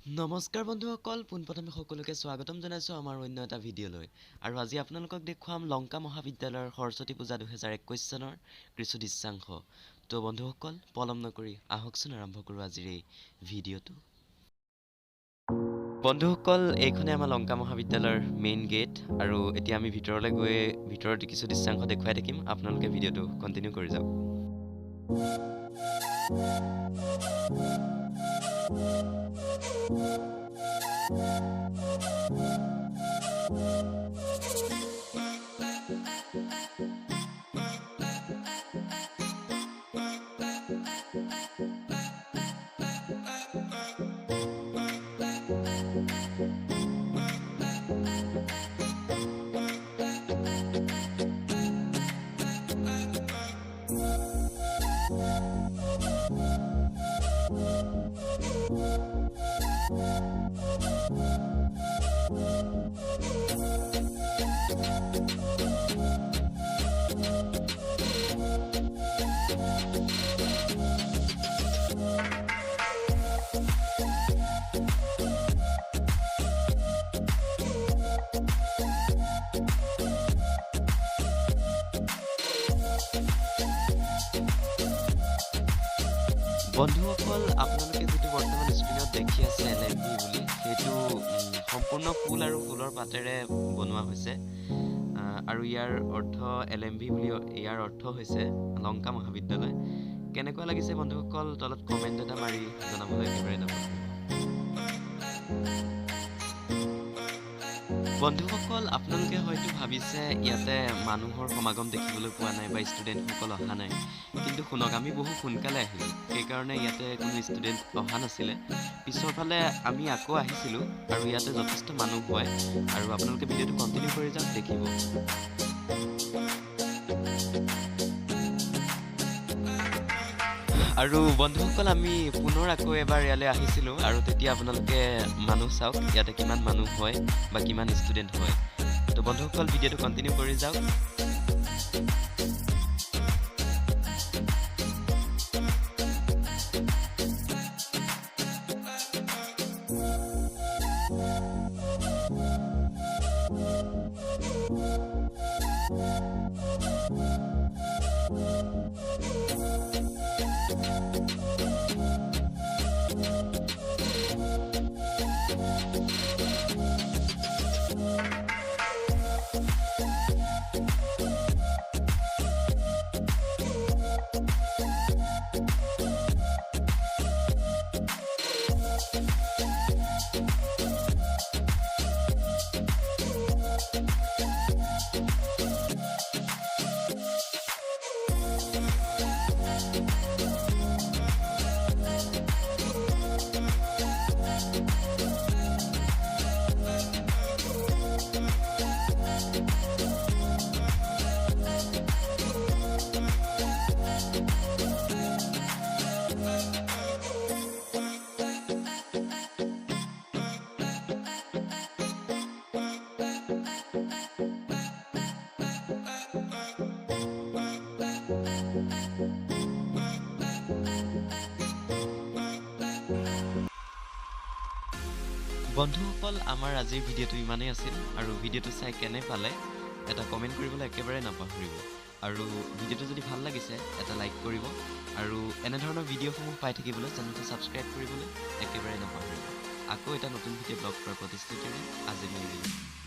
নমস্কাৰ বন্ধুসকল, পোনপ্ৰথমে সকলোকে স্বাগতম জনাইছোঁ আমাৰ অন্য এটা ভিডিঅ'লৈ। আৰু আজি আপোনালোকক দেখুৱাম লংকা মহাবিদ্যালয়ৰ সৰস্বতী পূজা 2021 চনৰ কিছু দৃশ্যাংশ। তো বন্ধুসকল, পলম নকৰি আহকচোন আৰম্ভ কৰোঁ আজিৰ এই ভিডিঅ'টো। বন্ধুসকল, এইখনে আমাৰ লংকা মহাবিদ্যালয়ৰ মেইন গেট আৰু এতিয়া আমি ভিতৰলৈ গৈ ভিতৰত কিছু দৃশ্যাংশ দেখুৱাই থাকিম। আপোনালোকে ভিডিঅ'টো কণ্টিনিউ কৰি যাওক। বন্ধুসকল, আপোনালোকে যেটো বৰ্তমান স্ক্ৰীনত দেখি আছে LMV বুলি, সেইটো সম্পূৰ্ণ ফুল আৰু ফুলৰ পাতেৰে বনোৱা হৈছে আৰু ইয়াৰ অৰ্থ LMV বুলি ইয়াৰ অৰ্থ হৈছে লংকা মহাবিদ্যালয়। কেনেকুৱা লাগিছে বন্ধুসকল, তলত কমেণ্ট এটা মাৰি জনাবলৈ একেবাৰে নাপাহৰিব। বন্ধুসকল, আপোনালোকে হয়তো ভাবিছে ইয়াতে মানুহৰ সমাগম দেখিবলৈ পোৱা নাই বা ষ্টুডেণ্টসকল অহা নাই, কিন্তু শুনক, আমি বহু সোনকালে আহিলোঁ, সেইকাৰণে ইয়াতে কোনো ষ্টুডেণ্ট অহা নাছিলে। পিছৰ ফালে আমি আকৌ আহিছিলোঁ আৰু ইয়াতে যথেষ্ট মানুহ হয় আৰু আপোনালোকে ভিডিঅ'টো কণ্টিনিউ কৰি যাওক, দেখিব। আৰু বন্ধুসকল, আমি পুনৰ আকৌ এবাৰ ইয়ালৈ আহিছিলোঁ আৰু তেতিয়া আপোনালোকে মানুহ চাওক ইয়াতে কিমান মানুহ হয় বা কিমান ষ্টুডেণ্ট হয়। তো বন্ধুসকল, ভিডিঅ'টো কণ্টিনিউ কৰি যাওক। বন্ধুসকল, আমাৰ আজিৰ ভিডিঅ'টো ইমানেই আছিল আৰু ভিডিঅ'টো চাই কেনে পালে এটা কমেণ্ট কৰিবলৈ একেবাৰে নাপাহৰিব। আৰু ভিডিঅ'টো যদি ভাল লাগিছে এটা লাইক কৰিব আৰু এনেধৰণৰ ভিডিঅ'সমূহ পাই থাকিবলৈ চেনেলটো ছাবস্ক্ৰাইব কৰিবলৈ একেবাৰে নাপাহৰিব। আকৌ এটা নতুন ভিডিঅ' ব্লগ কৰাৰ প্ৰতিশ্ৰুতিৰে আজি মই এৰিলোঁ।